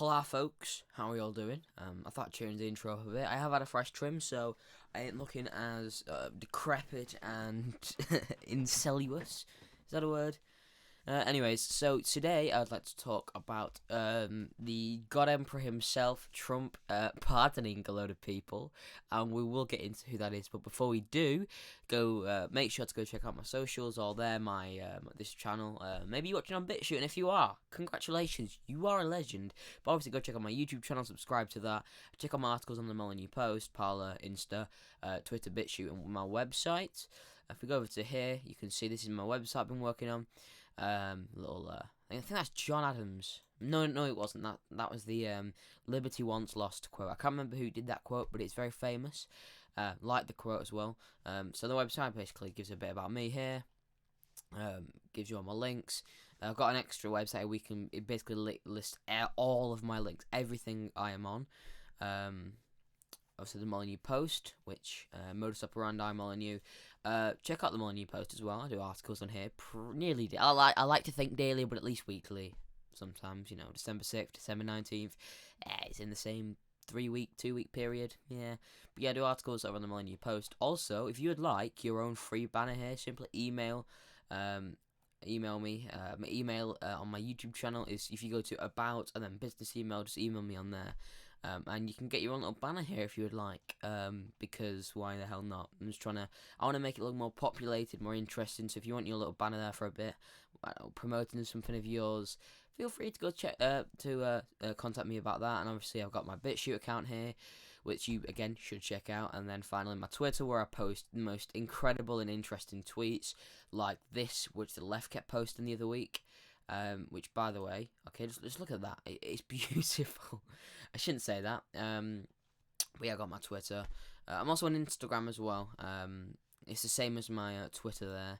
Hola folks, how are y'all doing? I thought I'd change the intro up a bit. I have had a fresh trim, so I ain't looking as decrepit and incestuous. Is that a word? Anyways, so today I'd like to talk about the God Emperor himself, Trump, pardoning a load of people, and we will get into who that is. But before we do, go make sure to go check out my socials, all there, my this channel. Maybe you're watching on Bitchute, and if you are, congratulations, you are a legend. But obviously, go check out my YouTube channel, subscribe to that, check out my articles on the MolPo Post, Parler, Insta, Twitter, Bitchute, and my website. If we go over to here, you can see this is my website I've been working on. I think that's John Adams. No, it wasn't. That was the Liberty Once Lost quote. I can't remember who did that quote, but it's very famous. Like the quote as well. So the website basically gives a bit about me here. Gives you all my links. I've got an extra website where it basically lists all of my links, everything I am on. Obviously the MolPo Post, which modus operandi MolPo. Check out the MolPo Post as well. I do articles on here nearly. I like to think daily, but at least weekly. Sometimes, December 6th, December 19th. It's in the same 2-week period. Yeah, but yeah, I do articles over on the MolPo Post. Also, if you would like your own free banner here, simply email me. My email on my YouTube channel is, if you go to about and then business email, just email me on there. And you can get your own little banner here if you would like, because why the hell not? I want to make it look more populated, more interesting, so if you want your little banner there for a bit, promoting something of yours, feel free to go check, contact me about that. And obviously I've got my Bitchute account here, which you, again, should check out. And then finally my Twitter, where I post the most incredible and interesting tweets, like this, which the left kept posting the other week. Which, by the way, okay, just look at that. It's beautiful. I shouldn't say that. But yeah, I got my Twitter. I'm also on Instagram as well. It's the same as my Twitter there.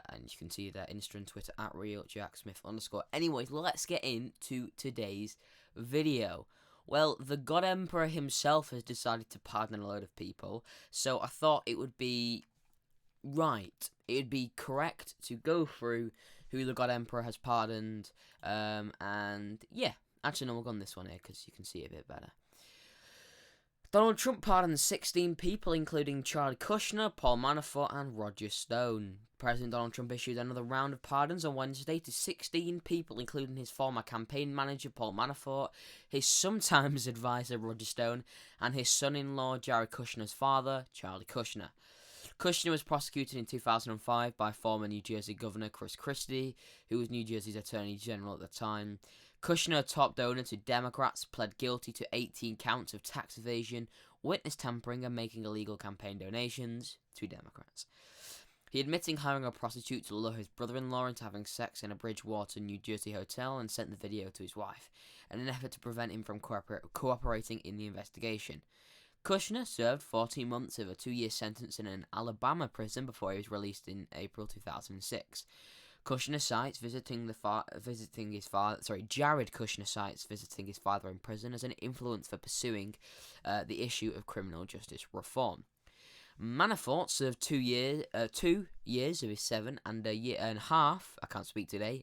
And you can see that Insta and Twitter at @RealJackSmith_. Anyways, let's get into today's video. Well, the God Emperor himself has decided to pardon a load of people, so I thought it would be right. It would be correct to go through who the God Emperor has pardoned, and yeah, actually no, we'll go on this one here because you can see it a bit better. Donald Trump pardoned 16 people, including Charlie Kushner, Paul Manafort, and Roger Stone. President Donald Trump issued another round of pardons on Wednesday to 16 people, including his former campaign manager, Paul Manafort, his sometimes advisor, Roger Stone, and his son-in-law, Jared Kushner's father, Charlie Kushner. Kushner was prosecuted in 2005 by former New Jersey Governor Chris Christie, who was New Jersey's Attorney General at the time. Kushner, a top donor to Democrats, pled guilty to 18 counts of tax evasion, witness tampering, and making illegal campaign donations to Democrats. He admitting hiring a prostitute to lure his brother-in-law into having sex in a Bridgewater, New Jersey hotel, and sent the video to his wife, in an effort to prevent him from cooperating in the investigation. Kushner served 14 months of a 2-year sentence in an Alabama prison before he was released in April 2006. Kushner cites Jared Kushner cites visiting his father in prison as an influence for pursuing the issue of criminal justice reform. Manafort served 2 years of his 7 and a year and a half. I can't speak today.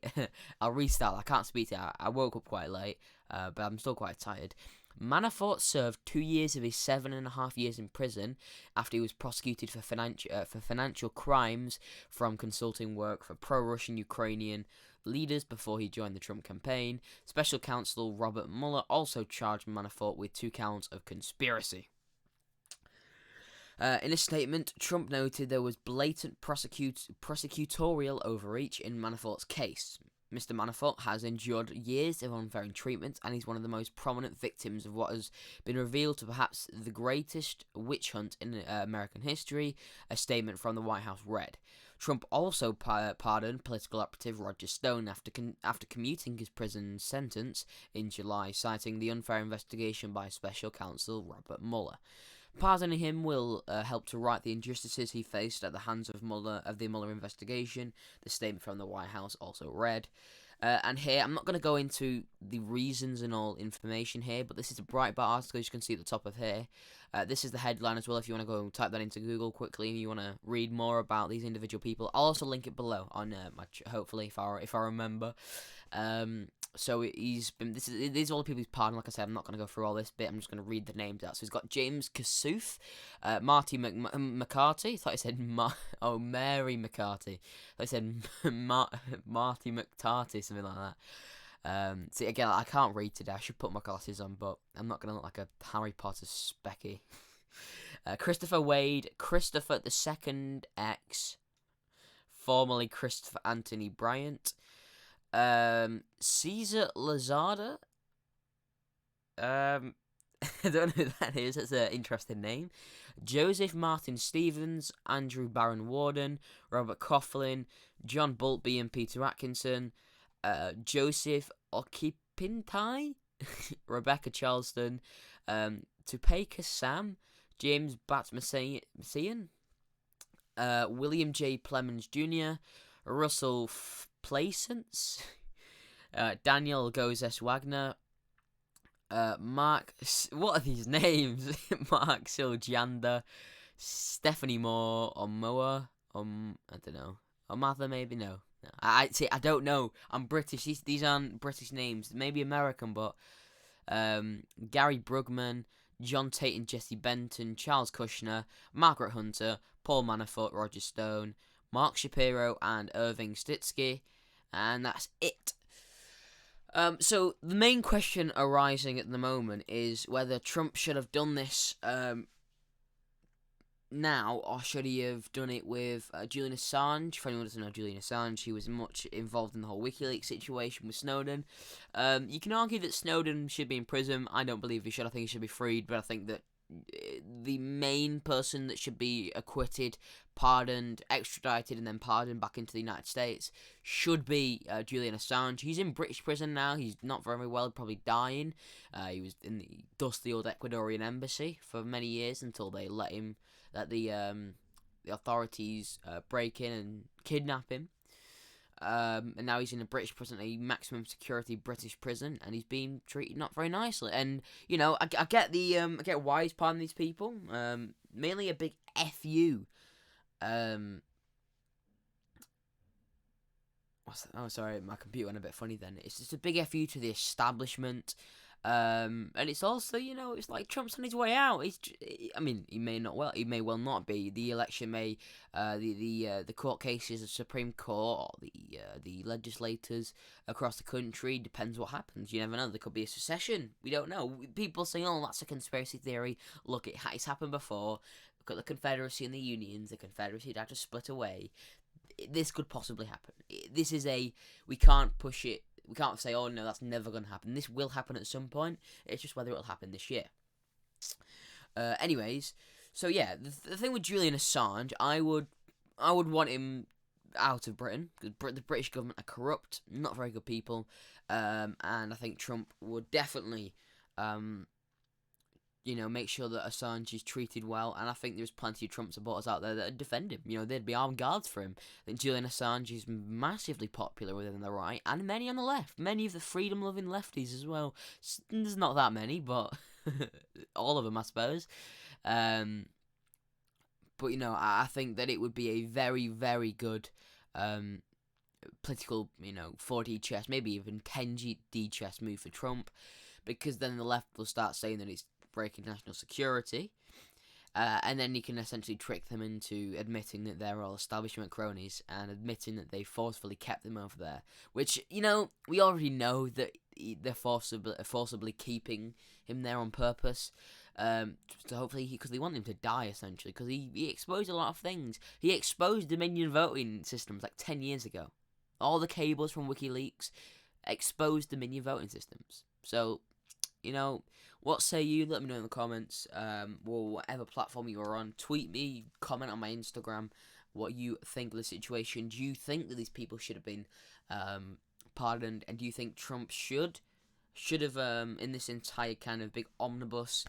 I'll restart. I can't speak today. I woke up quite late, but I'm still quite tired. Manafort served 2 years of his 7.5 years in prison after he was prosecuted for financial crimes from consulting work for pro-Russian Ukrainian leaders before he joined the Trump campaign. Special counsel Robert Mueller also charged Manafort with 2 counts of conspiracy. In a statement, Trump noted there was blatant prosecutorial overreach in Manafort's case. Mr. Manafort has endured years of unfair treatment, and he's one of the most prominent victims of what has been revealed to perhaps the greatest witch hunt in American history, a statement from the White House read. Trump also pardoned political operative Roger Stone after commuting his prison sentence in July, citing the unfair investigation by special counsel Robert Mueller. Pardoning him will help to right the injustices he faced at the hands of the Mueller investigation, the statement from the White House also read. And here, I'm not going to go into the reasons and all information here, but this is a Breitbart article, as you can see at the top of here. This is the headline as well, if you want to go and type that into Google quickly and you want to read more about these individual people. I'll also link it below on hopefully, if I remember. So he's been. These are all the people he's pardoned. Like I said, I'm not going to go through all this bit. I'm just going to read the names out. So he's got James Kassouf, Marty McCarthy. I thought he said Mary McCarthy. I thought he said Marty McTarty, something like that. See, again, I can't read today. I should put my glasses on, but I'm not going to look like a Harry Potter specky. Christopher Wade, Christopher the Second X, formerly Christopher Anthony Bryant. Caesar Lazada. I don't know who that is. That's an interesting name. Joseph Martin Stevens, Andrew Barron Warden, Robert Coughlin, John Boltby and Peter Atkinson, Joseph Okipintai, Rebecca Charleston, Topeka Sam, James Batmasian, William J. Plemons Jr., Russell Placence, Daniel Gozes Wagner, Mark. What are these names? Mark Siljander, Stephanie Moore, Omoa. I don't know. Omatha, maybe no. I don't know. I'm British. These aren't British names. Maybe American, but Gary Brugman, John Tate and Jesse Benton, Charles Kushner, Margaret Hunter, Paul Manafort, Roger Stone, Mark Shapiro, and Irving Stitsky, and that's it. So the main question arising at the moment is whether Trump should have done this now, or should he have done it with Julian Assange? For anyone who doesn't know Julian Assange, he was much involved in the whole WikiLeaks situation with Snowden. You can argue that Snowden should be in prison. I don't believe he should. I think he should be freed, but I think that the main person that should be acquitted, pardoned, extradited, and then pardoned back into the United States should be Julian Assange. He's in British prison now. He's not very well, probably dying. He was in the dusty old Ecuadorian embassy for many years until they let the authorities break in and kidnap him. And now he's in a British prison, a maximum security British prison, and he's being treated not very nicely. And you know, I get I get why he's pardoning these people. Mainly a big fu. What's that? Oh, sorry, my computer went a bit funny then. It's just a big fu to the establishment. And it's also, you know, it's like Trump's on his way out. I mean, he may well not be. The election may, the court cases, the Supreme Court, or the legislators across the country, depends what happens. You never know. There could be a secession. We don't know. People say, oh, that's a conspiracy theory. Look, it's happened before. Look at the Confederacy and the Unions. The Confederacy had to split away. This could possibly happen. We can't push it. We can't say, oh no, that's never going to happen. This will happen at some point. It's just whether it'll happen this year. Anyways, so yeah, the thing with Julian Assange, I would want him out of Britain, because the British government are corrupt, not very good people, and I think Trump would definitely, make sure that Assange is treated well, and I think there's plenty of Trump supporters out there that would defend him. You know, they'd be armed guards for him. I think Julian Assange is massively popular within the right, and many on the left. Many of the freedom-loving lefties as well. There's not that many, but all of them, I suppose. But, you know, I think that it would be a very, very good political, 4D chess, maybe even 10D chess move for Trump, because then the left will start saying that it's breaking national security, and then you can essentially trick them into admitting that they're all establishment cronies and admitting that they forcefully kept them over there, which, we already know that they're forcibly keeping him there on purpose, so hopefully, because they want him to die, essentially, because he exposed a lot of things. He exposed Dominion voting systems like 10 years ago. All the cables from WikiLeaks exposed Dominion voting systems. So, what say you? Let me know in the comments, or whatever platform you are on. Tweet me, comment on my Instagram what you think of the situation. Do you think that these people should have been pardoned, and do you think Trump should have in this entire kind of big omnibus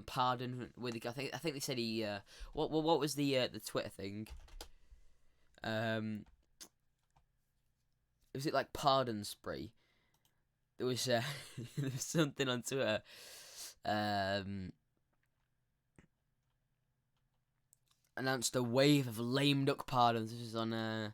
pardon with I think they said he what was the Twitter thing? Was it like pardon spree? There was there was something on Twitter. Announced a wave of lame duck pardons. This is on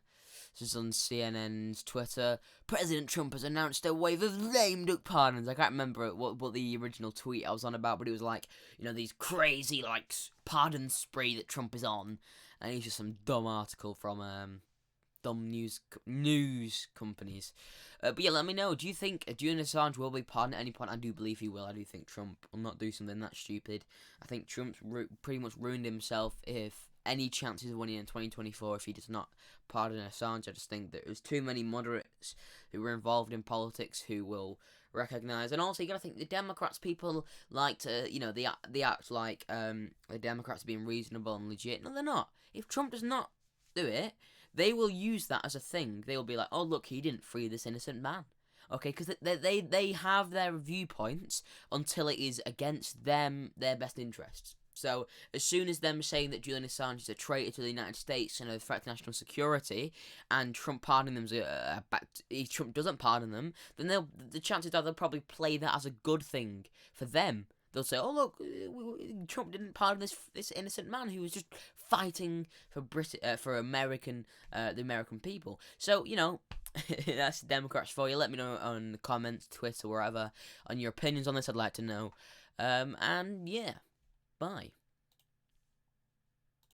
This is on CNN's Twitter. President Trump has announced a wave of lame duck pardons. I can't remember what the original tweet I was on about, but it was like, these crazy, like, pardon spree that Trump is on. And it's just some dumb article from, dumb news companies. But yeah, let me know. Do you think Julian Assange will be pardoned at any point? I do believe he will. I do think Trump will not do something that stupid. I think Trump's pretty much ruined himself if any chances of winning in 2024 if he does not pardon Assange. I just think that there's too many moderates who were involved in politics who will recognise. And also, you gotta think the Democrats, people like to, they act like the Democrats are being reasonable and legit. No, they're not. If Trump does not do it, they will use that as a thing. They will be like, oh, look, he didn't free this innocent man. Okay, because they have their viewpoints until it is against them, their best interests. So, as soon as them saying that Julian Assange is a traitor to the United States and a threat to national security, and Trump pardoning them, Trump doesn't pardon them, then the chances are they'll probably play that as a good thing for them. They'll say, "Oh look, Trump didn't pardon this innocent man who was just fighting for the American people." So that's the Democrats for you. Let me know on the comments, Twitter, wherever, on your opinions on this. I'd like to know. And yeah, bye.